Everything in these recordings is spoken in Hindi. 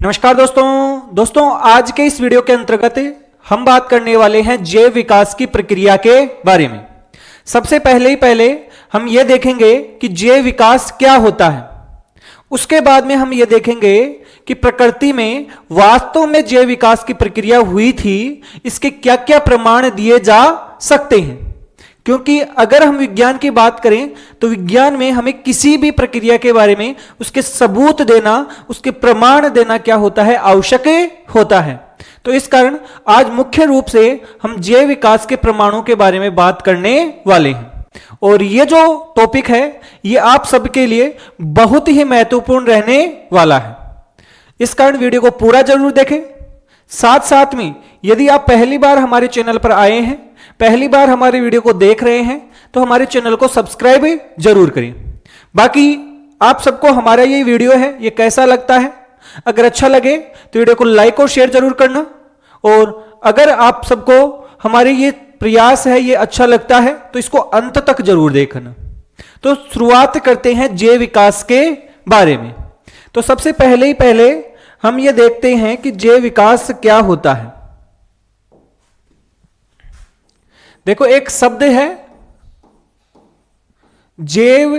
नमस्कार दोस्तों आज के इस वीडियो के अंतर्गत हम बात करने वाले हैं जैव विकास की प्रक्रिया के बारे में। सबसे पहले हम यह देखेंगे कि जैव विकास क्या होता है। उसके बाद में हम यह देखेंगे कि प्रकृति में वास्तव में जैव विकास की प्रक्रिया हुई थी, इसके क्या क्या प्रमाण दिए जा सकते हैं। क्योंकि अगर हम विज्ञान की बात करें तो विज्ञान में हमें किसी भी प्रक्रिया के बारे में उसके सबूत देना, उसके प्रमाण देना क्या होता है, आवश्यक होता है। तो इस कारण आज मुख्य रूप से हम जैव विकास के प्रमाणों के बारे में बात करने वाले हैं। और ये जो टॉपिक है ये आप सबके लिए बहुत ही महत्वपूर्ण रहने वाला है। इस कारण वीडियो को पूरा जरूर देखें। साथ में यदि आप पहली बार हमारे चैनल पर आए हैं, पहली बार हमारे वीडियो को देख रहे हैं, तो हमारे चैनल को सब्सक्राइब जरूर करें। बाकी आप सबको हमारा ये वीडियो है ये कैसा लगता है, अगर अच्छा लगे तो वीडियो को लाइक और शेयर जरूर करना। और अगर आप सबको हमारे ये प्रयास है ये अच्छा लगता है तो इसको अंत तक जरूर देखना। तो शुरुआत करते हैं जैव विकास के बारे में। तो सबसे पहले हम ये देखते हैं कि जैव विकास क्या होता है। देखो एक शब्द है जैव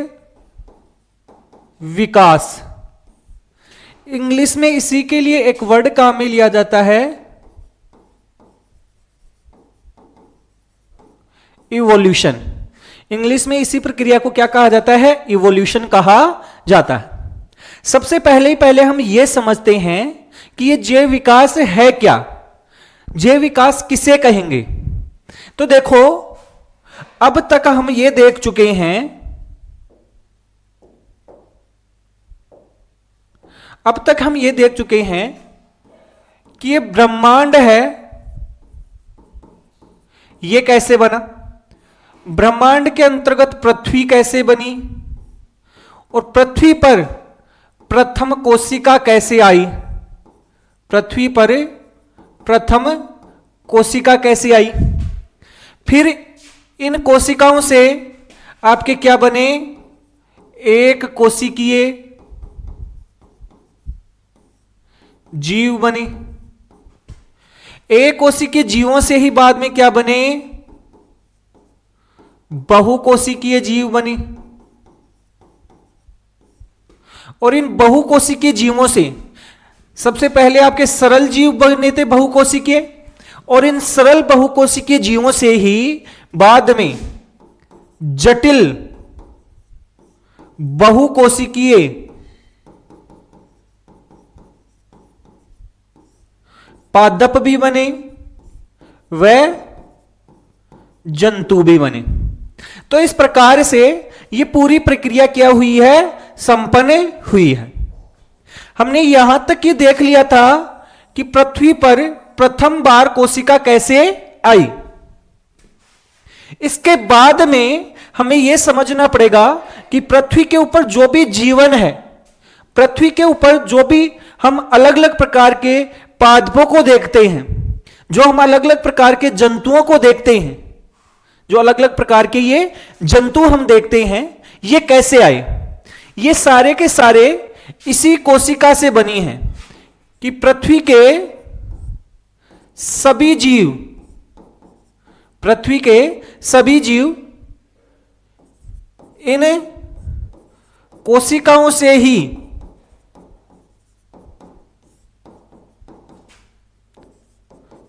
विकास, इंग्लिश में इसी के लिए एक वर्ड काम में लिया जाता है इवोल्यूशन। इंग्लिश में इसी प्रक्रिया को क्या कहा जाता है, इवोल्यूशन कहा जाता है। सबसे पहले हम यह समझते हैं कि यह जैव विकास है क्या, जैव विकास किसे कहेंगे। तो देखो अब तक हम ये देख चुके हैं, अब तक हम ये देख चुके हैं कि ये ब्रह्मांड है ये कैसे बना, ब्रह्मांड के अंतर्गत पृथ्वी कैसे बनी, और पृथ्वी पर प्रथम कोशिका कैसे आई, पृथ्वी पर प्रथम कोशिका कैसे आई। फिर इन कोशिकाओं से आपके क्या बने, एक कोशिकीय जीव बने। एक कोशिकीय जीवों से ही बाद में क्या बने, बहुकोशिकीय जीव बने। और इन बहुकोशिकीय जीवों से सबसे पहले आपके सरल जीव बने थे बहुकोशिकीय, और इन सरल बहुकोशिकीय जीवों से ही बाद में जटिल बहुकोशिकीय पादप भी बने, व जंतु भी बने। तो इस प्रकार से यह पूरी प्रक्रिया क्या हुई है, संपन्न हुई है। हमने यहां तक ये देख लिया था कि पृथ्वी पर प्रथम बार कोशिका कैसे आई। इसके बाद में हमें यह समझना पड़ेगा कि पृथ्वी के ऊपर जो भी जीवन है, पृथ्वी के ऊपर जो भी हम अलग अलग प्रकार के पादपों को देखते हैं, जो हम अलग अलग प्रकार के जंतुओं को देखते हैं, जो अलग अलग प्रकार के ये जंतु हम देखते हैं, ये कैसे आए। ये सारे के सारे इसी कोशिका से बनी हैं कि पृथ्वी के सभी जीव, पृथ्वी के सभी जीव इन कोशिकाओं से ही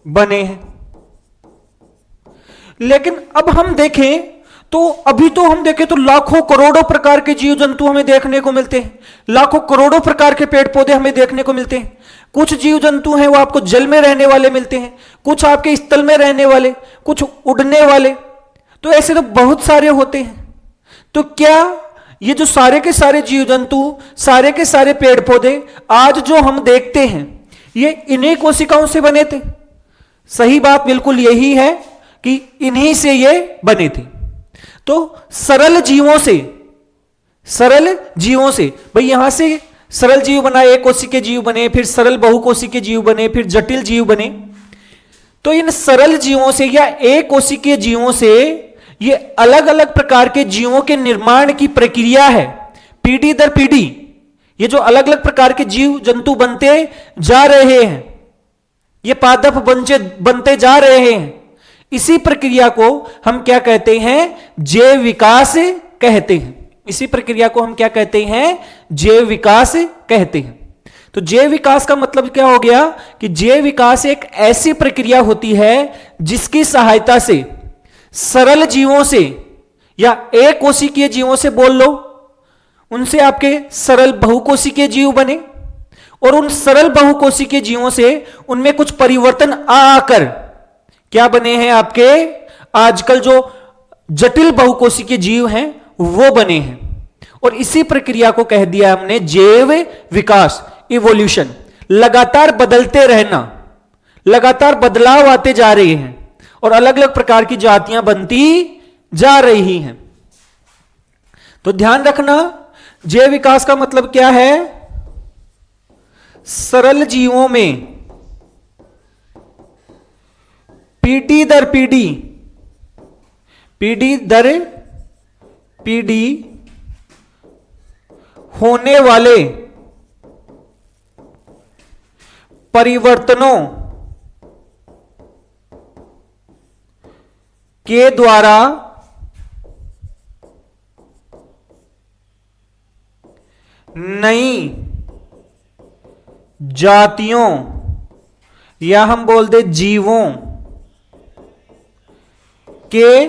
बने हैं। लेकिन अब हम देखें तो अभी तो हम देखें तो लाखों करोड़ों प्रकार के जीव जंतु हमें देखने को मिलते हैं, लाखों करोड़ों प्रकार के पेड़ पौधे हमें देखने को मिलते हैं। कुछ जीव जंतु हैं वो आपको जल में रहने वाले मिलते हैं, कुछ आपके स्थल में रहने वाले, कुछ उड़ने वाले, तो ऐसे तो बहुत सारे होते हैं। तो क्या ये जो सारे के सारे जीव जंतु, सारे के सारे पेड़ पौधे आज जो हम देखते हैं ये इन्हीं कोशिकाओं से बने थे? सही बात बिल्कुल यही है कि इन्हीं से ये बने थे। तो सरल जीवों से भाई यहां से सरल जीव बना, एक कोशिकीय जीव बने, फिर सरल बहुकोशिकीय जीव बने, फिर जटिल जीव बने। तो इन सरल जीवों से या एक कोशिकीय जीवों से ये अलग अलग प्रकार के जीवों के निर्माण की प्रक्रिया है, पीढ़ी दर पीढ़ी ये जो अलग अलग प्रकार के जीव जंतु बनते जा रहे हैं, ये पादप बनते जा रहे हैं, इसी प्रक्रिया को हम क्या कहते हैं? जैव विकास कहते हैं। इसी प्रक्रिया को हम क्या कहते हैं? जैव विकास कहते हैं। तो जैव विकास का मतलब क्या हो गया कि जैव विकास एक ऐसी प्रक्रिया होती है जिसकी सहायता से सरल जीवों से या एक कोशिकीय जीवों से बोल लो, उनसे आपके सरल बहुकोशिकीय जीव बने, और उन सरल बहुकोशिकीय जीवों से उनमें कुछ परिवर्तन आकर क्या बने हैं? आपके आजकल जो जटिल बहुकोशिकीय जीव हैं वो बने हैं। और इसी प्रक्रिया को कह दिया हमने जैव विकास, इवोल्यूशन। लगातार बदलते रहना, लगातार बदलाव आते जा रहे हैं और अलग अलग प्रकार की जातियां बनती जा रही हैं। तो ध्यान रखना, जैव विकास का मतलब क्या है? सरल जीवों में पीढ़ी दर पीढ़ी, पीढ़ी दर पीढ़ी होने वाले परिवर्तनों के द्वारा नई जातियों या हम बोल दे जीवों के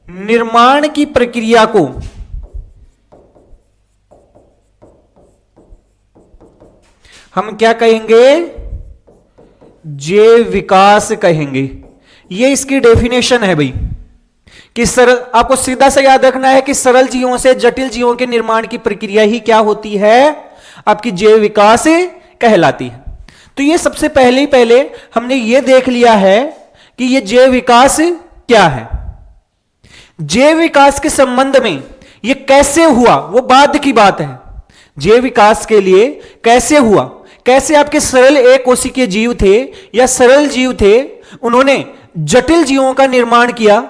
निर्माण की प्रक्रिया को हम क्या कहेंगे? जैव विकास कहेंगे। ये इसकी डेफिनेशन है भाई कि सरल, आपको सीधा सा याद रखना है कि सरल जीवों से जटिल जीवों के निर्माण की प्रक्रिया ही क्या होती है? आपकी जैव विकास कहलाती है। तो ये सबसे पहले हमने ये देख लिया है कि ये जैव विकास क्या है। जैव विकास के संबंध में ये कैसे हुआ वो बाद की बात है। जैव विकास के लिए कैसे हुआ, कैसे आपके सरल एक कोशिकीय जीव थे या सरल जीव थे, उन्होंने जटिल जीवों का निर्माण किया,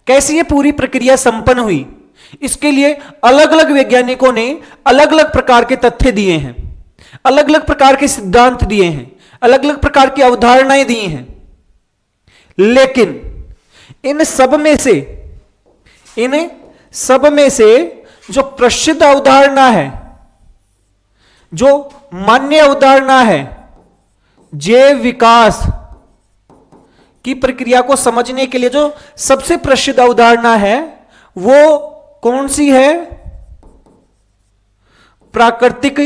कैसे ये पूरी प्रक्रिया संपन्न हुई, इसके लिए अलग अलग वैज्ञानिकों ने अलग अलग प्रकार के तथ्य दिए हैं, अलग अलग प्रकार के सिद्धांत दिए हैं, अलग अलग प्रकार की अवधारणाएं दी हैं। लेकिन इन सब में से जो प्रसिद्ध अवधारणा है, जो मान्य अवधारणा है, जैव विकास की प्रक्रिया को समझने के लिए जो सबसे प्रसिद्ध अवधारणा है वो कौन सी है? प्राकृतिक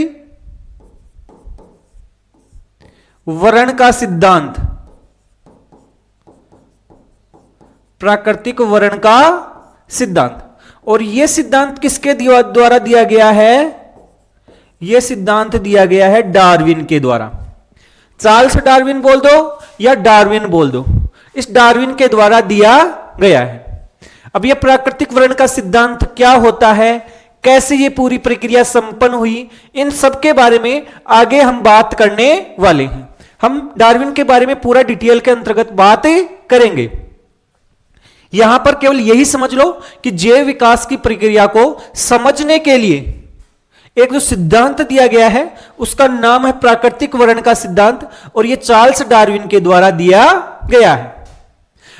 वर्ण का सिद्धांत। प्राकृतिक वर्ण का सिद्धांत। और यह सिद्धांत किसके द्वारा दिया गया है? यह सिद्धांत दिया गया है डार्विन के द्वारा। चार्ल्स डार्विन बोल दो या डार्विन बोल दो, इस डार्विन के द्वारा दिया गया है। अब यह प्राकृतिक वर्ण का सिद्धांत क्या होता है, कैसे यह पूरी प्रक्रिया संपन्न हुई, इन सब के बारे में आगे हम बात करने वाले हैं। हम डार्विन के बारे में पूरा डिटेल के अंतर्गत बात करेंगे। यहां पर केवल यही समझ लो कि जैव विकास की प्रक्रिया को समझने के लिए एक जो सिद्धांत दिया गया है उसका नाम है प्राकृतिक वर्ण का सिद्धांत, और यह चार्ल्स डार्विन के द्वारा दिया गया है।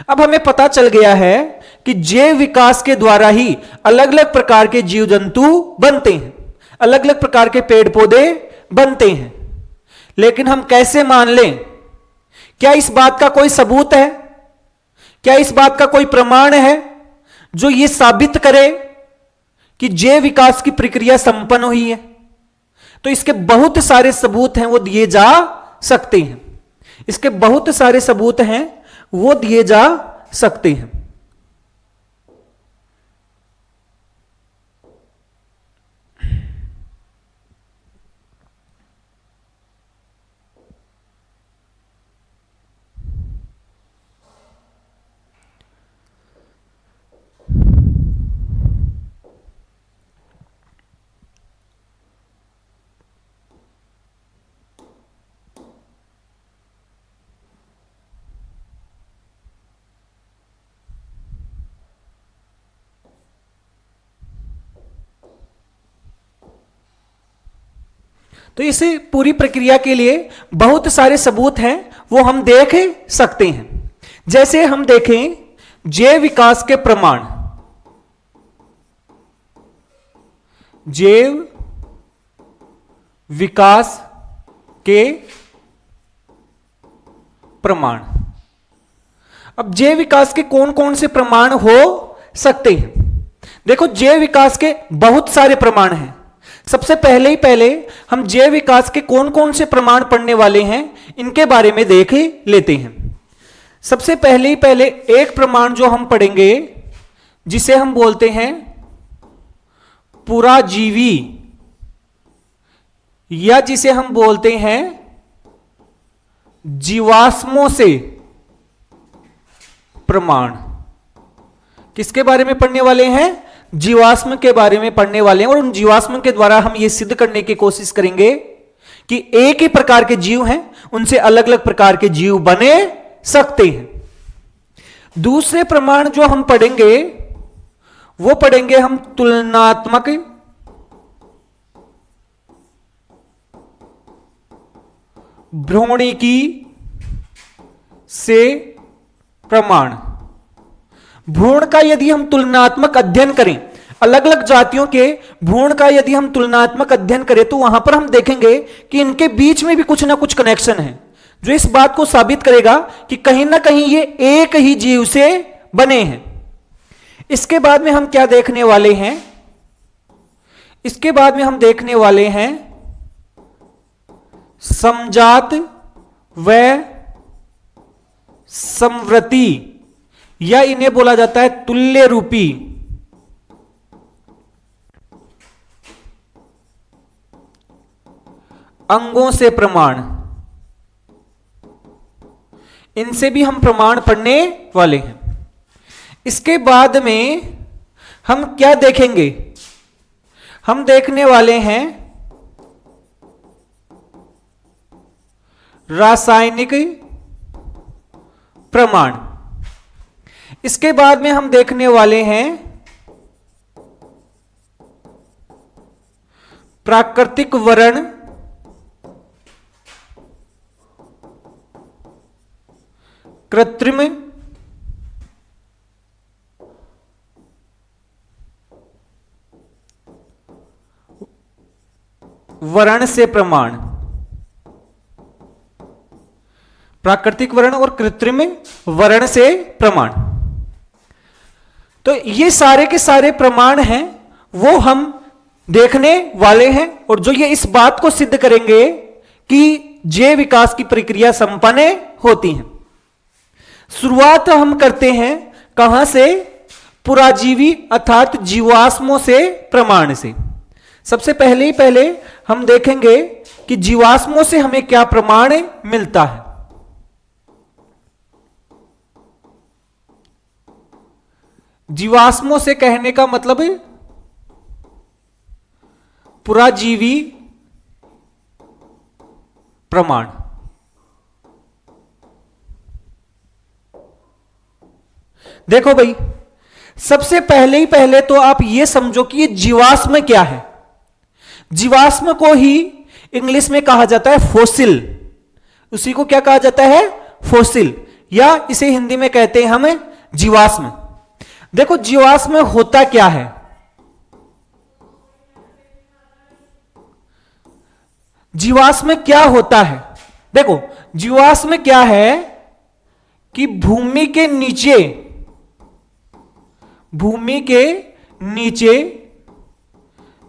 अब हमें पता चल गया है कि जैव विकास के द्वारा ही अलग अलग प्रकार के जीव जंतु बनते हैं, अलग अलग प्रकार के पेड़ पौधे बनते हैं। लेकिन हम कैसे मान लें? क्या इस बात का कोई सबूत है? क्या इस बात का कोई प्रमाण है जो यह साबित करे कि जैव विकास की प्रक्रिया संपन्न हुई है? तो इसके बहुत सारे सबूत हैं, वो दिए जा सकते हैं। इसके बहुत सारे सबूत हैं, वो दिए जा सकते हैं। तो इस पूरी प्रक्रिया के लिए बहुत सारे सबूत हैं, वो हम देख सकते हैं। जैसे हम देखें जैव विकास के प्रमाण, जैव विकास के प्रमाण। अब जैव विकास के कौन कौन से प्रमाण हो सकते हैं? देखो, जैव विकास के बहुत सारे प्रमाण हैं। सबसे पहले हम जैव विकास के कौन कौन से प्रमाण पढ़ने वाले हैं, इनके बारे में देख लेते हैं। सबसे पहले एक प्रमाण जो हम पढ़ेंगे, जिसे हम बोलते हैं पुराजीवी, या जिसे हम बोलते हैं जीवाश्मों से प्रमाण। किसके बारे में पढ़ने वाले हैं? जीवाश्म के बारे में पढ़ने वाले हैं। और उन जीवाश्म के द्वारा हम यह सिद्ध करने की कोशिश करेंगे कि एक ही प्रकार के जीव हैं, उनसे अलग अलग प्रकार के जीव बने सकते हैं। दूसरे प्रमाण जो हम पढ़ेंगे, वो पढ़ेंगे हम तुलनात्मक भ्रूणिकी से प्रमाण। भ्रूण का यदि हम तुलनात्मक अध्ययन करें, अलग अलग जातियों के भ्रूण का यदि हम तुलनात्मक अध्ययन करें, तो वहां पर हम देखेंगे कि इनके बीच में भी कुछ ना कुछ कनेक्शन है, जो इस बात को साबित करेगा कि कहीं ना कहीं ये एक ही जीव से बने हैं। इसके बाद में हम क्या देखने वाले हैं? इसके बाद में हम देखने वाले हैं समजात व समवर्ती, या इन्हें बोला जाता है तुल्य रूपी अंगों से प्रमाण। इनसे भी हम प्रमाण पढ़ने वाले हैं। इसके बाद में हम क्या देखेंगे? हम देखने वाले हैं रासायनिक प्रमाण। इसके बाद में हम देखने वाले हैं प्राकृतिक वर्ण, कृत्रिम वर्ण से प्रमाण। प्राकृतिक वर्ण और कृत्रिम वर्ण से प्रमाण। तो ये सारे के सारे प्रमाण हैं, वो हम देखने वाले हैं, और जो ये इस बात को सिद्ध करेंगे कि जैव विकास की प्रक्रिया संपन्न होती है। शुरुआत हम करते हैं कहां से? पुराजीवी अर्थात जीवाश्मों से प्रमाण से। सबसे पहले हम देखेंगे कि जीवाश्मों से हमें क्या प्रमाण मिलता है। जीवाश्मों से कहने का मतलब है पुराजीवी प्रमाण। देखो भाई, सबसे पहले तो आप यह समझो कि ये जीवाश्म क्या है। जीवाश्म को ही इंग्लिश में कहा जाता है फोसिल। उसी को क्या कहा जाता है? फोसिल, या इसे हिंदी में कहते हैं हम जीवाश्म। देखो, जीवाश्म होता क्या है? जीवाश्म क्या होता है? देखो, जीवाश्म क्या है कि भूमि के नीचे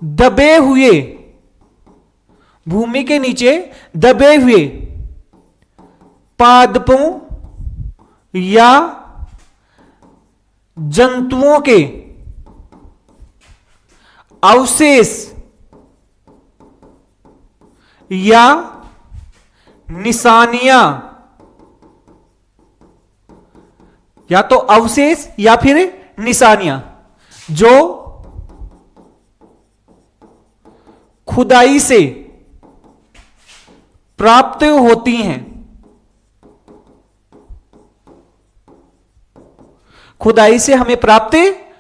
दबे हुए पादपों या जंतुओं के अवशेष या निशानियां, या तो अवशेष या फिर निशानियां, जो खुदाई से प्राप्त होती हैं। खुदाई से हमें प्राप्त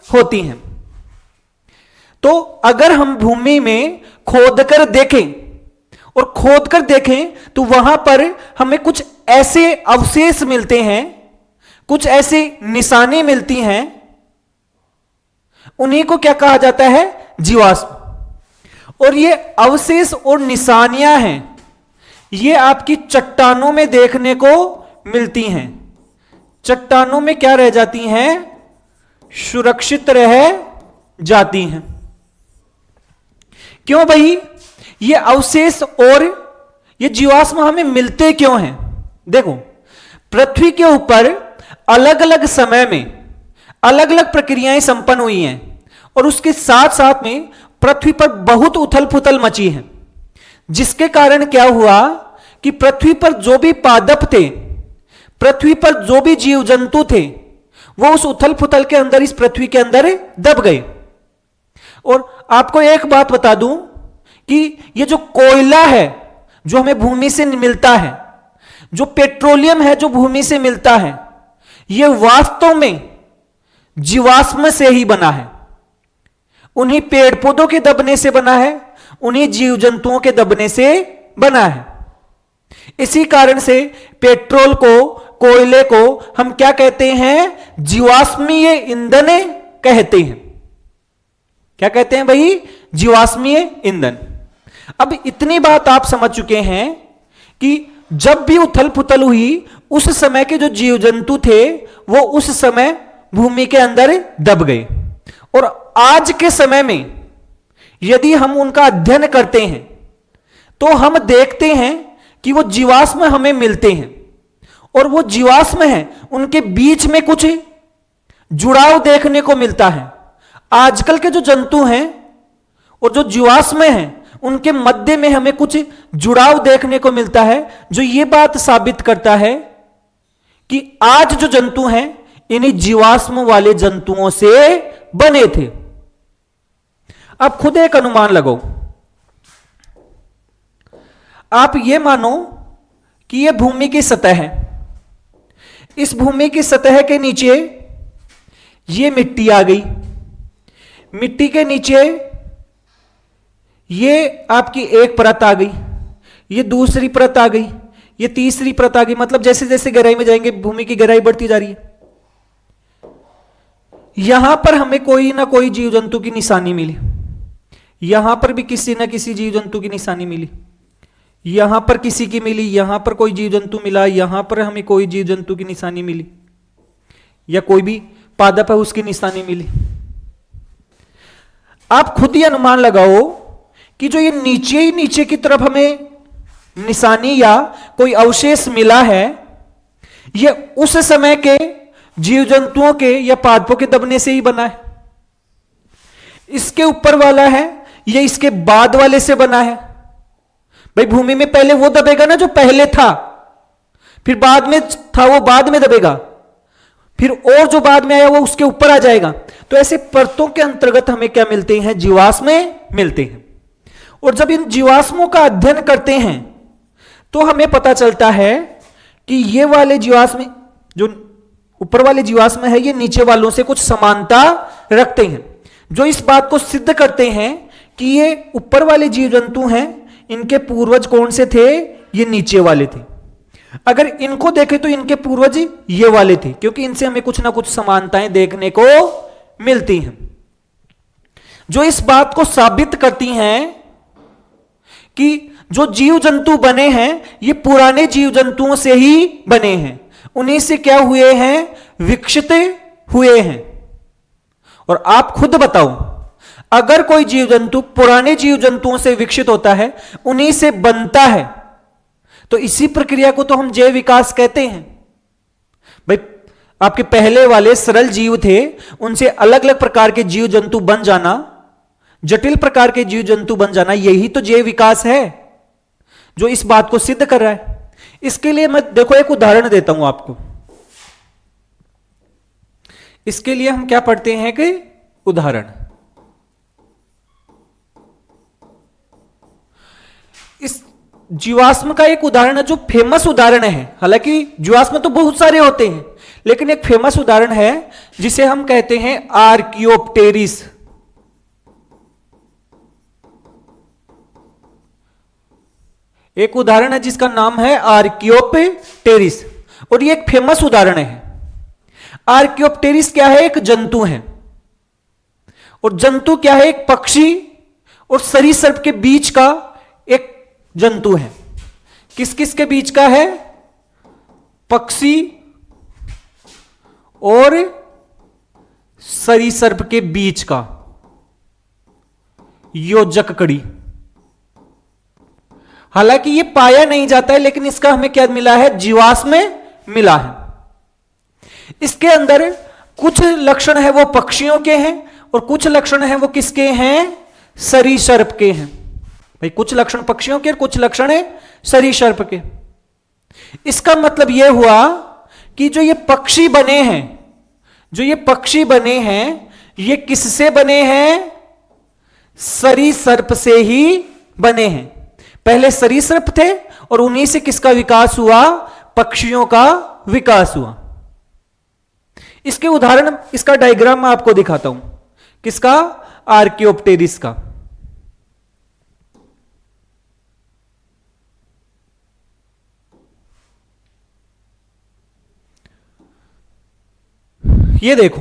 होती हैं। तो अगर हम भूमि में खोदकर देखें और खोद कर देखें तो वहां पर हमें कुछ ऐसे अवशेष मिलते हैं, कुछ ऐसी निशानी मिलती हैं, उन्हीं को क्या कहा जाता है? जीवाश्म। और ये अवशेष और निशानियां हैं, ये आपकी चट्टानों में देखने को मिलती हैं। चट्टानों में क्या रह जाती हैं? सुरक्षित रह जाती हैं। क्यों भाई? ये अवशेष और ये जीवाश्म हमें मिलते क्यों हैं? देखो, पृथ्वी के ऊपर अलग अलग समय में अलग अलग प्रक्रियाएं संपन्न हुई हैं और उसके साथ साथ में पृथ्वी पर बहुत उथल पुथल मची है, जिसके कारण क्या हुआ कि पृथ्वी पर जो भी पादप थे, पृथ्वी पर जो भी जीव जंतु थे, वो उस उथल पुथल के अंदर, इस पृथ्वी के अंदर दब गए। और आपको एक बात बता दूं कि ये जो कोयला है जो हमें भूमि से मिलता है, जो पेट्रोलियम है जो भूमि से मिलता है, ये वास्तव में जीवाश्म से ही बना है। उन्हीं पेड़ पौधों के दबने से बना है, उन्हीं जीव जंतुओं के दबने से बना है। इसी कारण से पेट्रोल को, कोयले को हम क्या कहते हैं? जीवाश्मीय ईंधन कहते हैं। क्या कहते हैं भाई? जीवाश्मीय ईंधन। अब इतनी बात आप समझ चुके हैं कि जब भी उथल पुथल हुई, उस समय के जो जीव जंतु थे वो उस समय भूमि के अंदर दब गए। और आज के समय में यदि हम उनका अध्ययन करते हैं तो हम देखते हैं कि वो जीवाश्म हमें मिलते हैं, और वो जीवाश्म हैं उनके बीच में कुछ जुड़ाव देखने को मिलता है। आजकल के जो जंतु हैं और जो जीवाश्म हैं उनके मध्य में हमें कुछ जुड़ाव देखने को मिलता है, जो ये बात साबित करता है कि आज जो जंतु हैं इन्हीं जीवाश्म वाले जंतुओं से बने थे। अब खुद एक अनुमान लगाओ। आप ये मानो कि यह भूमि की सतह है, इस भूमि की सतह के नीचे ये मिट्टी आ गई, मिट्टी के नीचे ये आपकी एक परत आ गई, ये दूसरी परत आ गई, ये तीसरी परत आ गई। मतलब जैसे जैसे गहराई में जाएंगे भूमि की गहराई बढ़ती जा रही है। यहां पर हमें कोई ना कोई जीव जंतु की निशानी मिली, यहां पर भी किसी ना किसी जीव जंतु की निशानी मिली, यहां पर किसी की मिली, यहां पर कोई जीव जंतु मिला, यहां पर हमें कोई जीव जंतु की निशानी मिली, या कोई भी पादप है उसकी निशानी मिली। आप खुद ही अनुमान लगाओ कि जो ये नीचे ही नीचे की तरफ हमें निशानी या कोई अवशेष मिला है, ये उस समय के जीव जंतुओं के या पादपों के दबने से ही बना है। इसके ऊपर वाला है, ये इसके बाद वाले से बना है। भाई भूमि में पहले वो दबेगा ना जो पहले था, फिर बाद में था वो बाद में दबेगा, फिर और जो बाद में आया वो उसके ऊपर आ जाएगा। तो ऐसे परतों के अंतर्गत हमें क्या मिलते हैं? जीवाश्म मिलते हैं। और जब इन जीवाश्मों का अध्ययन करते हैं तो हमें पता चलता है कि ये वाले जीवाश्म, जो ऊपर वाले जीवाश्म है, ये नीचे वालों से कुछ समानता रखते हैं, जो इस बात को सिद्ध करते हैं कि ये ऊपर वाले जीव जंतु हैं, इनके पूर्वज कौन से थे? ये नीचे वाले थे। अगर इनको देखें तो इनके पूर्वज ये वाले थे, क्योंकि इनसे हमें कुछ ना कुछ समानताएं देखने को मिलती हैं, जो इस बात को साबित करती हैं कि जो जीव जंतु बने हैं ये पुराने जीव जंतुओं से ही बने हैं, उन्हीं से क्या हुए हैं? विकसित हुए हैं। और आप खुद बताओ, अगर कोई जीव जंतु पुराने जीव जंतुओं से विकसित होता है, उन्हीं से बनता है, तो इसी प्रक्रिया को तो हम जैव विकास कहते हैं। भाई आपके पहले वाले सरल जीव थे, उनसे अलग अलग प्रकार के जीव जंतु बन जाना, जटिल प्रकार के जीव जंतु बन जाना, यही तो जैव विकास है जो इस बात को सिद्ध कर रहा है। इसके लिए मैं देखो एक उदाहरण देता हूं आपको। इसके लिए हम क्या पढ़ते हैं कि उदाहरण। इस जीवाश्म का एक उदाहरण है जो फेमस उदाहरण है। हालांकि जीवाश्म तो बहुत सारे होते हैं, लेकिन एक फेमस उदाहरण है जिसे हम कहते हैं आर्कियोप्टेरिस। एक उदाहरण है जिसका नाम है आर्कियोप्टेरिस, और ये एक फेमस उदाहरण है। आर्कियोप्टेरिस क्या है? एक जंतु है। और जंतु क्या है? एक पक्षी और सरीसृप के बीच का एक जंतु है। किस किस के बीच का है? पक्षी और सरीसृप के बीच का योजक कड़ी। हालांकि यह पाया नहीं जाता है, लेकिन इसका हमें क्या मिला है? जीवाश्म मिला है। इसके अंदर कुछ लक्षण है वो पक्षियों के हैं और कुछ लक्षण है वो किसके हैं? सरीसृप के हैं। भाई कुछ लक्षण पक्षियों के और कुछ लक्षण है सरीसृप के। इसका मतलब यह हुआ कि जो ये पक्षी बने हैं, जो ये पक्षी बने हैं, ये किससे बने हैं? सरीसृप से ही बने हैं। पहले सरीसृप थे और उन्हीं से किसका विकास हुआ? पक्षियों का विकास हुआ। इसके उदाहरण, इसका डायग्राम मैं आपको दिखाता हूं। किसका? आर्कियोप्टेरिस का। ये देखो,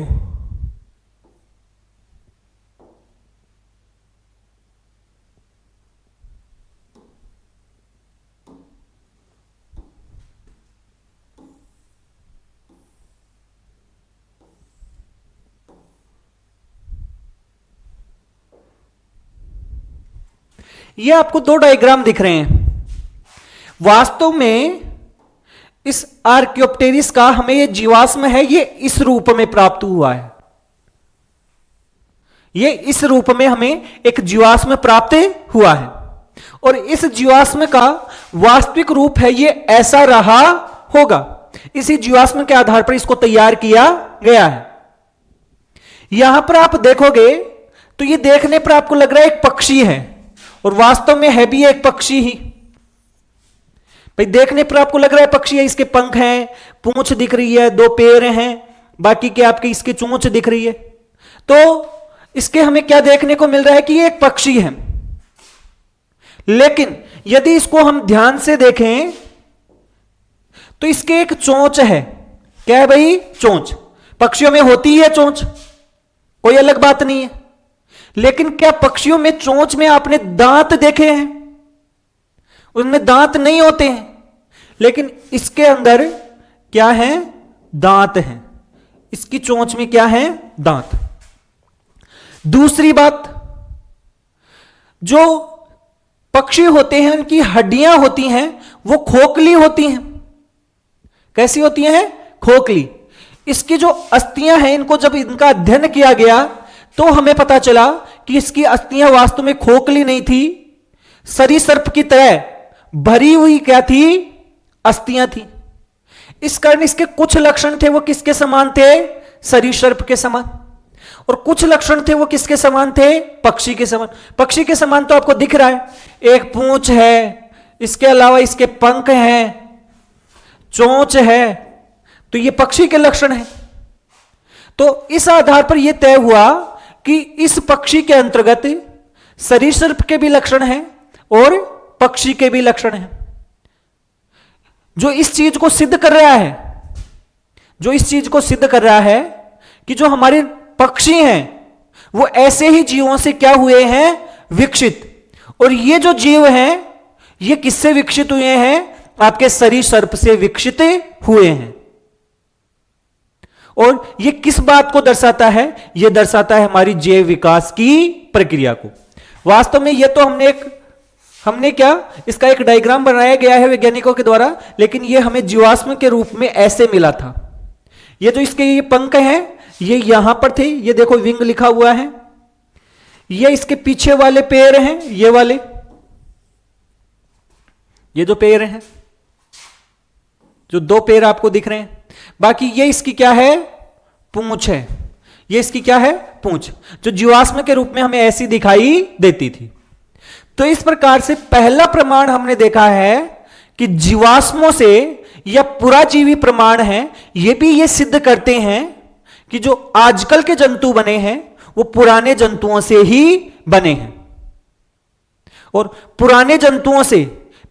ये आपको दो डायग्राम दिख रहे हैं। वास्तव में इस आर्कियोप्टेरिस का हमें ये जीवाश्म है, ये इस रूप में प्राप्त हुआ है। ये इस रूप में हमें एक जीवाश्म प्राप्त हुआ है और इस जीवाश्म का वास्तविक रूप है ये ऐसा रहा होगा। इसी जीवाश्म के आधार पर इसको तैयार किया गया है। यहां पर आप देखोगे तो ये देखने पर आपको लग रहा है एक पक्षी है और वास्तव में है भी एक पक्षी ही। भाई देखने पर आपको लग रहा है पक्षी है, इसके पंख हैं, पूंछ दिख रही है, दो पैर हैं, बाकी के आपके इसकी चोंच दिख रही है। तो इसके हमें क्या देखने को मिल रहा है कि ये एक पक्षी है। लेकिन यदि इसको हम ध्यान से देखें तो इसके एक चोंच है। क्या है भाई? चोंच। पक्षियों में होती है चोंच, कोई अलग बात नहीं है। लेकिन क्या पक्षियों में चोंच में आपने दांत देखे हैं? उनमें दांत नहीं होते हैं, लेकिन इसके अंदर क्या है? दांत हैं। इसकी चोंच में क्या है? दांत। दूसरी बात, जो पक्षी होते हैं उनकी हड्डियां होती हैं वो खोखली होती हैं। कैसी होती हैं? खोखली। इसकी जो अस्थियां हैं, इनको जब इनका अध्ययन किया गया तो हमें पता चला कि इसकी अस्थियां वास्तव में खोखली नहीं थी, सरीसृप की तरह भरी हुई क्या थी? अस्थियां थी। इस कारण इसके कुछ लक्षण थे वो किसके समान थे? सरीसृप के समान। और कुछ लक्षण थे वो किसके समान थे? पक्षी के समान। पक्षी के समान तो आपको दिख रहा है, एक पूंछ है, इसके अलावा इसके पंख हैं, चोंच है, तो ये पक्षी के लक्षण है। तो इस आधार पर यह तय हुआ कि इस पक्षी के अंतर्गत सरीसृप के भी लक्षण हैं और पक्षी के भी लक्षण हैं। जो इस चीज को सिद्ध कर रहा है, जो इस चीज को सिद्ध कर रहा है कि जो हमारे पक्षी हैं वो ऐसे ही जीवों से क्या हुए हैं? विकसित। और ये जो जीव हैं ये किससे विकसित हुए हैं? आपके सरीसृप से विकसित हुए हैं। और ये किस बात को दर्शाता है? ये दर्शाता है हमारी जैव विकास की प्रक्रिया को। वास्तव में ये तो हमने क्या इसका एक डायग्राम बनाया गया है वैज्ञानिकों के द्वारा, लेकिन ये हमें जीवाश्म के रूप में ऐसे मिला था। ये जो इसके ये पंख हैं ये यहां पर थे, ये देखो विंग लिखा हुआ है। ये इसके पीछे वाले पैर हैं, ये वाले, ये जो पैर हैं, जो दो पैर आपको दिख रहे हैं। बाकी ये इसकी क्या है? पूंछ है। ये इसकी क्या है? पूंछ, जो जीवाश्म के रूप में हमें ऐसी दिखाई देती थी। तो इस प्रकार से पहला प्रमाण हमने देखा है कि जीवाश्मों से या पुराजीवी प्रमाण है, ये भी ये सिद्ध करते हैं कि जो आजकल के जंतु बने हैं वो पुराने जंतुओं से ही बने हैं। और पुराने जंतुओं से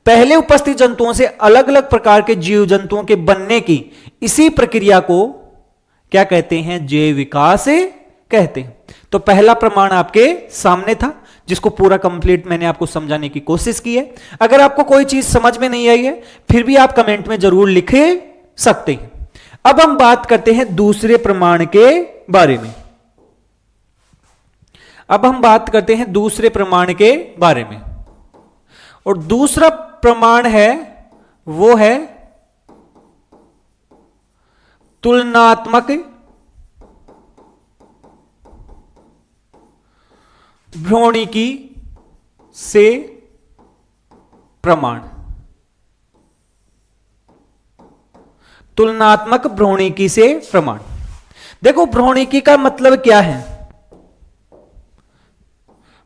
पहले उपस्थित जंतुओं से अलग अलग प्रकार के जीव जंतुओं के बनने की इसी प्रक्रिया को क्या कहते हैं? जैव विकास कहते हैं। तो पहला प्रमाण आपके सामने था, जिसको पूरा कंप्लीट मैंने आपको समझाने की कोशिश की है। अगर आपको कोई चीज समझ में नहीं आई है फिर भी आप कमेंट में जरूर लिख सकते हैं। अब हम बात करते हैं दूसरे प्रमाण के बारे में। अब हम बात करते हैं दूसरे प्रमाण के बारे में, और दूसरा प्रमाण है वो है तुलनात्मक भ्रौणिकी से प्रमाण। तुलनात्मक भ्रौणिकी से प्रमाण। देखो भ्रौणिकी का मतलब क्या है?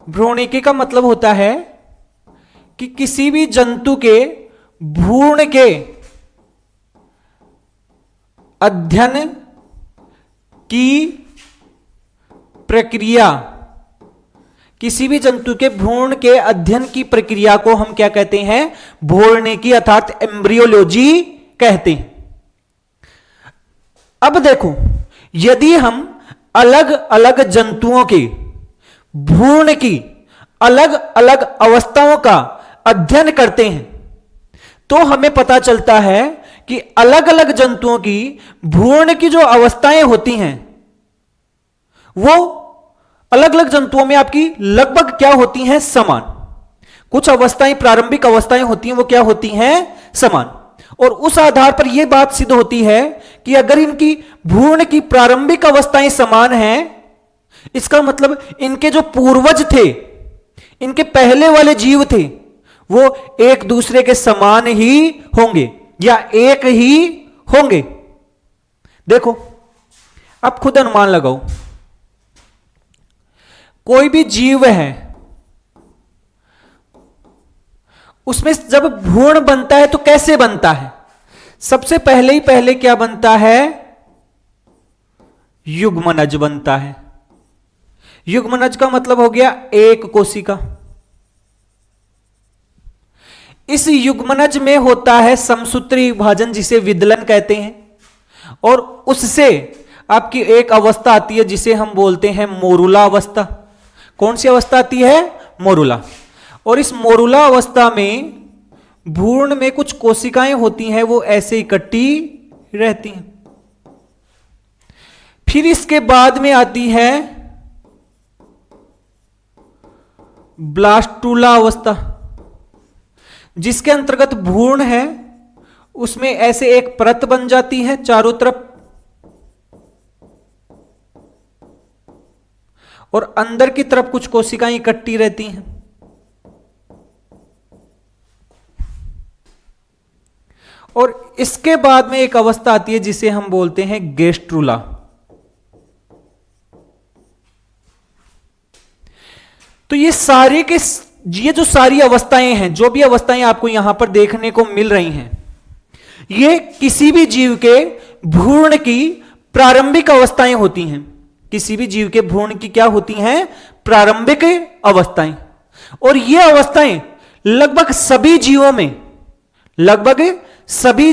भ्रौणिकी का मतलब होता है कि किसी भी जंतु के भ्रूण के अध्ययन की प्रक्रिया, किसी भी जंतु के भ्रूण के अध्ययन की प्रक्रिया को हम क्या कहते हैं? भ्रूणिकी अर्थात एम्ब्रियोलॉजी कहते हैं। अब देखो, यदि हम अलग अलग जंतुओं के भ्रूण की अलग अलग अवस्थाओं का अध्ययन करते हैं तो हमें पता चलता है कि अलग अलग जंतुओं की भ्रूण की जो अवस्थाएं होती हैं वो अलग अलग जंतुओं में आपकी लगभग क्या होती हैं? समान। कुछ अवस्थाएं, प्रारंभिक अवस्थाएं होती हैं, वो क्या होती हैं? समान। और उस आधार पर यह बात सिद्ध होती है कि अगर इनकी भ्रूण की प्रारंभिक अवस्थाएं समान हैं, इसका मतलब इनके जो पूर्वज थे, इनके पहले वाले जीव थे, वो एक दूसरे के समान ही होंगे या एक ही होंगे। देखो, अब खुद अनुमान लगाओ, कोई भी जीव है उसमें जब भ्रूण बनता है तो कैसे बनता है? सबसे पहले क्या बनता है? युग्मनज बनता है। युग्मनज का मतलब हो गया एक कोशिका। इस युग्मनज में होता है समसूत्री विभाजन, जिसे विदलन कहते हैं, और उससे आपकी एक अवस्था आती है जिसे हम बोलते हैं मोरुला अवस्था। कौन सी अवस्था आती है? मोरुला। और इस मोरुला अवस्था में भ्रूण में कुछ कोशिकाएं होती हैं, वो ऐसे इकट्ठी रहती हैं। फिर इसके बाद में आती है ब्लास्टुला अवस्था, जिसके अंतर्गत भ्रूण है उसमें ऐसे एक परत बन जाती है चारों तरफ, और अंदर की तरफ कुछ कोशिकाएं इकट्ठी रहती हैं। और इसके बाद में एक अवस्था आती है जिसे हम बोलते हैं गेस्ट्रुला। तो ये जो सारी अवस्थाएं हैं, जो भी अवस्थाएं आपको यहां पर देखने को मिल रही हैं, ये किसी भी जीव के भ्रूण की प्रारंभिक अवस्थाएं होती हैं। किसी भी जीव के भ्रूण की क्या होती हैं? प्रारंभिक अवस्थाएं। और ये अवस्थाएं लगभग सभी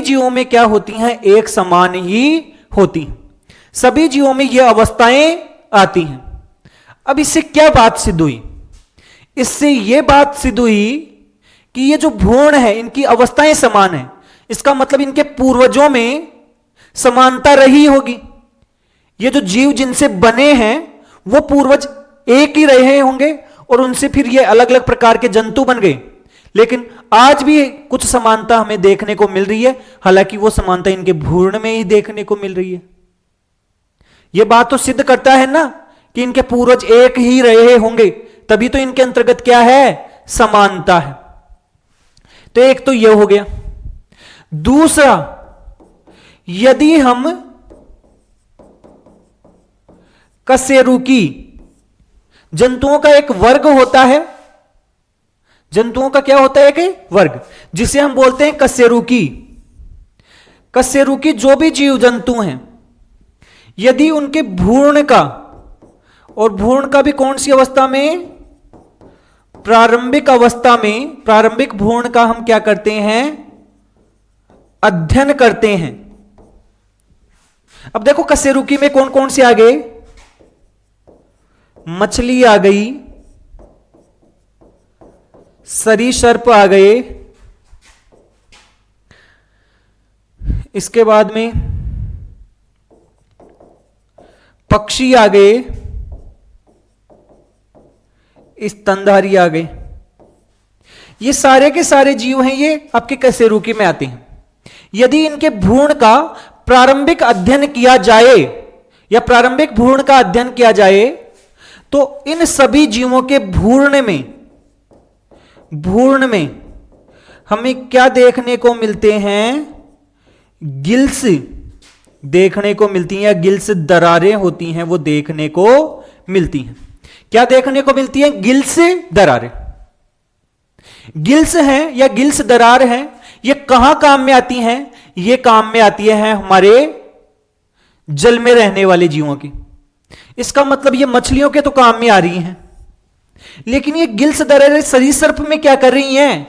जीवों में क्या होती हैं? एक समान ही होती हैं। सभी जीवों में ये अवस्थाएं आती हैं। अब इससे क्या बात सिद्ध हुई? इससे यह बात सिद्ध हुई कि ये जो भ्रूण है, इनकी अवस्थाएं समान है। इसका मतलब इनके पूर्वजों में समानता रही होगी। ये जो जीव जिनसे बने हैं वो पूर्वज एक ही रहे होंगे और उनसे फिर ये अलग अलग प्रकार के जंतु बन गए। लेकिन आज भी कुछ समानता हमें देखने को मिल रही है, हालांकि वो समानता इनके भ्रूण में ही देखने को मिल रही है। यह बात तो सिद्ध करता है ना कि इनके पूर्वज एक ही रहे होंगे, तभी तो इनके अंतर्गत क्या है? समानता है। तो एक तो यह हो गया। दूसरा, यदि हम कशेरुकी, जंतुओं का एक वर्ग होता है, जंतुओं का क्या होता है? एक वर्ग, जिसे हम बोलते हैं कशेरुकी। कशेरुकी जो भी जीव जंतु हैं, यदि उनके भ्रूण का, और भ्रूण का भी कौन सी अवस्था में? प्रारंभिक अवस्था में प्रारंभिक भ्रूण का हम क्या करते हैं, अध्ययन करते हैं। अब देखो कशेरुकी में कौन कौन से आ गए, मछली आ गई, सरीसृप आ गए, इसके बाद में पक्षी आ गए, स्तनधारी आ गए। ये सारे के सारे जीव हैं, ये आपके कशेरुकी में आते हैं। यदि इनके भ्रूण का प्रारंभिक अध्ययन किया जाए या प्रारंभिक भ्रूण का अध्ययन किया जाए तो इन सभी जीवों के भ्रूण में हमें क्या देखने को मिलते हैं, गिल्स देखने को मिलती हैं, या गिल्स दरारें होती हैं वो देखने को मिलती हैं। क्या देखने को मिलती है, गिल्स दरारें। गिल्स हैं या गिल्स दरार हैं, ये कहां काम में आती हैं, ये काम में आती है हमारे जल में रहने वाले जीवों की। इसका मतलब ये मछलियों के तो काम में आ रही हैं, लेकिन ये गिल्स दरारें सरीसृप में क्या कर रही हैं,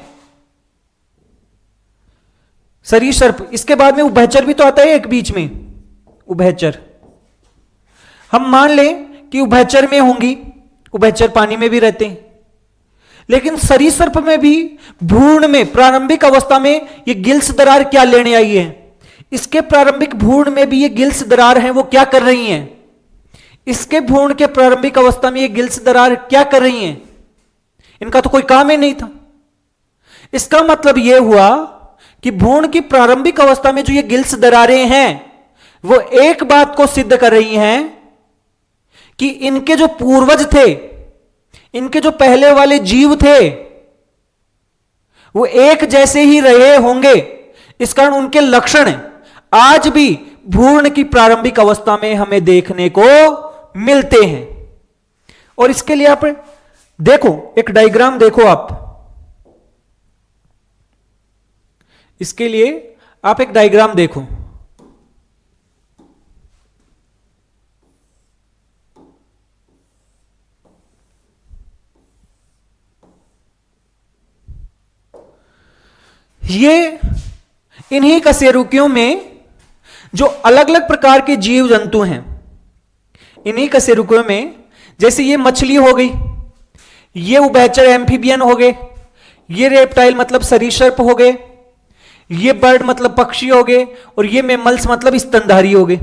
सरीसृप। इसके बाद में उभयचर भी तो आता है एक बीच में, उभयचर। हम मान लें कि उभयचर में होंगी, उभयचर पानी में भी रहते हैं, लेकिन सरीसृप में भी भ्रूण में प्रारंभिक अवस्था में ये गिल्स दरार क्या लेने आई है, इसके प्रारंभिक भ्रूण में भी ये गिल्स दरार हैं, वो क्या कर रही हैं, इसके भ्रूण के प्रारंभिक अवस्था में ये गिल्स दरार क्या कर रही हैं, इनका तो कोई काम ही नहीं था। इसका मतलब यह हुआ कि भ्रूण की प्रारंभिक अवस्था में जो ये गिल्स दरारें हैं वो एक बात को सिद्ध कर रही हैं कि इनके जो पूर्वज थे, इनके जो पहले वाले जीव थे वो एक जैसे ही रहे होंगे। इस कारण उनके लक्षण आज भी भ्रूण की प्रारंभिक अवस्था में हमें देखने को मिलते हैं। और इसके लिए आप देखो, एक डायग्राम देखो आप, इसके लिए आप एक डायग्राम देखो। ये इन्हीं कशेरुकियों में जो अलग अलग प्रकार के जीव जंतु हैं, इन्हीं कशेरुकियों में जैसे ये मछली हो गई, ये उभयचर एम्फीबियन हो गए, ये रेप्टाइल मतलब सरीसृप हो गए, ये बर्ड मतलब पक्षी हो गए, और ये मेमल्स मतलब स्तनधारी हो गए।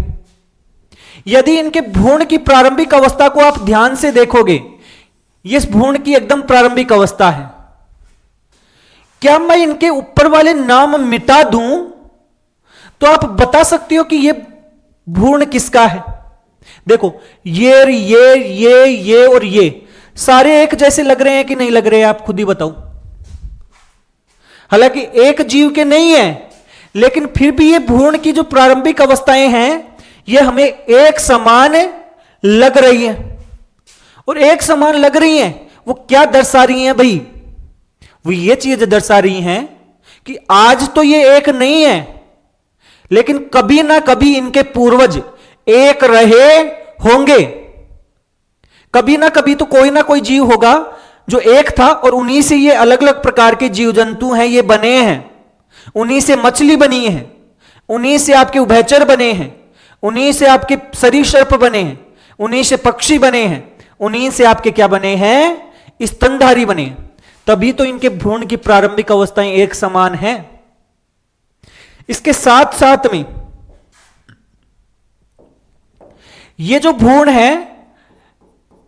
यदि इनके भ्रूण की प्रारंभिक अवस्था को आप ध्यान से देखोगे, ये भ्रूण की एकदम प्रारंभिक अवस्था है। क्या मैं इनके ऊपर वाले नाम मिटा दूं तो आप बता सकते हो कि ये भ्रूण किसका है? देखो, ये और ये सारे एक जैसे लग रहे हैं कि नहीं लग रहे हैं, आप खुद ही बताओ। हालांकि एक जीव के नहीं है, लेकिन फिर भी ये भ्रूण की जो प्रारंभिक अवस्थाएं हैं ये हमें एक समान लग रही है। और एक समान लग रही हैं, वो क्या दर्शा रही हैं भाई? वो ये चीज दर्शा रही हैं कि आज तो ये एक नहीं है, लेकिन कभी ना कभी इनके पूर्वज एक रहे होंगे। कभी ना कभी तो कोई ना कोई जीव होगा जो एक था, और उन्हीं से ये अलग अलग प्रकार के जीव जंतु हैं ये बने हैं। उन्हीं से मछली बनी है, उन्हीं से आपके उभयचर बने हैं, उन्हीं से आपके सरीसृप बने हैं, उन्हीं से पक्षी बने हैं, उन्हीं से आपके क्या बने हैं? स्तनधारी बने हैं। तभी तो इनके भ्रूण की प्रारंभिक अवस्थाएं एक समान हैं। इसके साथ साथ में ये जो भ्रूण है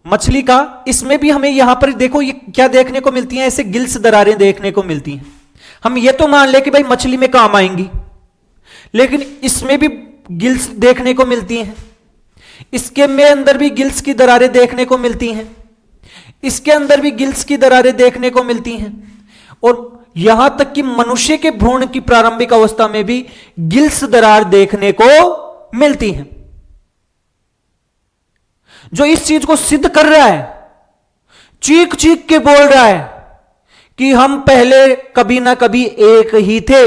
मछली का, इसमें भी हमें यहां पर देखो ये क्या देखने को मिलती हैं, ऐसे गिल्स दरारें देखने को मिलती हैं। हम ये तो मान ले कि भाई मछली में काम आएंगी, लेकिन इसमें भी गिल्स देखने को मिलती हैं। इसके में अंदर भी गिल्स की दरारें देखने को मिलती हैं, इसके अंदर भी गिल्स की दरारें देखने को मिलती हैं, और यहां तक कि मनुष्य के भ्रूण की प्रारंभिक अवस्था में भी गिल्स दरार देखने को मिलती हैं। जो इस चीज को सिद्ध कर रहा है, चीख चीख के बोल रहा है कि हम पहले कभी ना कभी एक ही थे।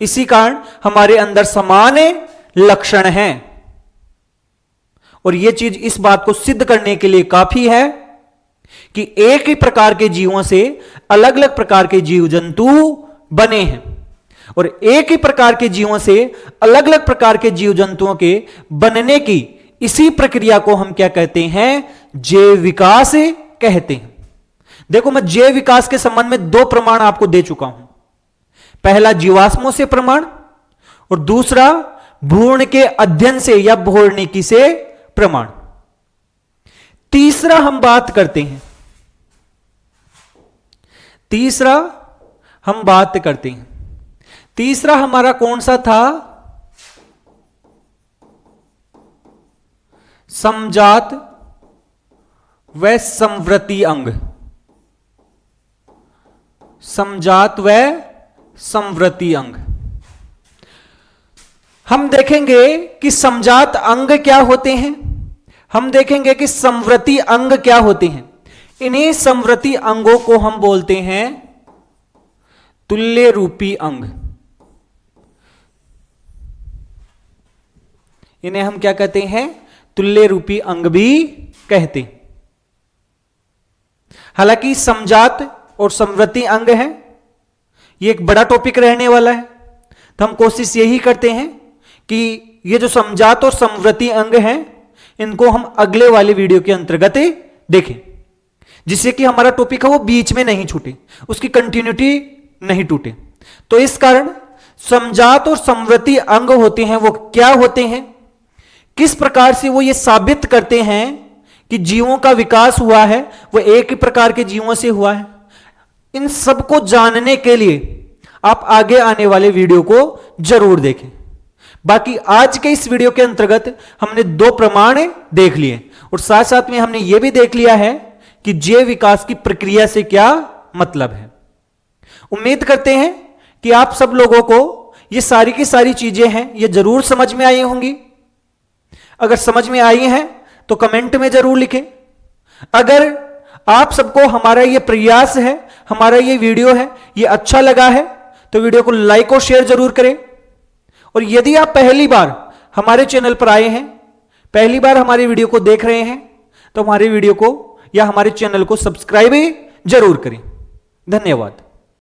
इसी कारण हमारे अंदर समान लक्षण हैं, और यह चीज इस बात को सिद्ध करने के लिए काफी है कि एक ही प्रकार के जीवों से अलग अलग प्रकार के जीव जंतु बने हैं, और एक ही प्रकार के जीवों से अलग अलग प्रकार के जीव जंतुओं के बनने की इसी प्रक्रिया को हम क्या कहते हैं? जैव विकास कहते हैं। देखो, मैं जैव विकास के संबंध में 2 प्रमाण आपको दे चुका हूं। पहला जीवाश्मों से प्रमाण, और दूसरा भ्रूण के अध्ययन से या भ्रूणिकी से प्रमाण। तीसरा हम बात करते हैं, तीसरा हमारा कौन सा था? समजात व संवृत्ति अंग। समजात व संवृत्ति अंग। हम देखेंगे कि समजात अंग क्या होते हैं, हम देखेंगे कि संवृत्ति अंग क्या होते हैं। इन्हीं संवृत्ति अंगों को हम बोलते हैं तुल्य रूपी अंग। इन्हें हम क्या कहते हैं? तुल्य रूपी अंग भी कहते हैं। हालांकि समजात और संवृत्ति अंग है, ये एक बड़ा टॉपिक रहने वाला है, तो हम कोशिश यही करते हैं कि ये जो समजात और संवृत्ति अंग हैं, इनको हम अगले वाले वीडियो के अंतर्गत देखें, जिससे कि हमारा टॉपिक है वो बीच में नहीं छूटे, उसकी कंटिन्यूटी नहीं टूटे। तो इस कारण समजात और संवृत्ति अंग होते हैं, वो क्या होते हैं, किस प्रकार से वो ये साबित करते हैं कि जीवों का विकास हुआ है, वो एक ही प्रकार के जीवों से हुआ है। इन सबको जानने के लिए आप आगे आने वाले वीडियो को जरूर देखें। बाकी आज के इस वीडियो के अंतर्गत हमने 2 प्रमाण देख लिए, और साथ साथ में हमने यह भी देख लिया है कि जैव विकास की प्रक्रिया से क्या मतलब है। उम्मीद करते हैं कि आप सब लोगों को ये सारी की सारी चीजें हैं ये जरूर समझ में आई होंगी। अगर समझ में आई हैं तो कमेंट में जरूर लिखें। अगर आप सबको हमारा ये प्रयास है, हमारा ये वीडियो है, ये अच्छा लगा है, तो वीडियो को लाइक और शेयर जरूर करें। और यदि आप पहली बार हमारे चैनल पर आए हैं, पहली बार हमारे वीडियो को देख रहे हैं, तो हमारे वीडियो को या हमारे चैनल को सब्सक्राइब जरूर करें। धन्यवाद।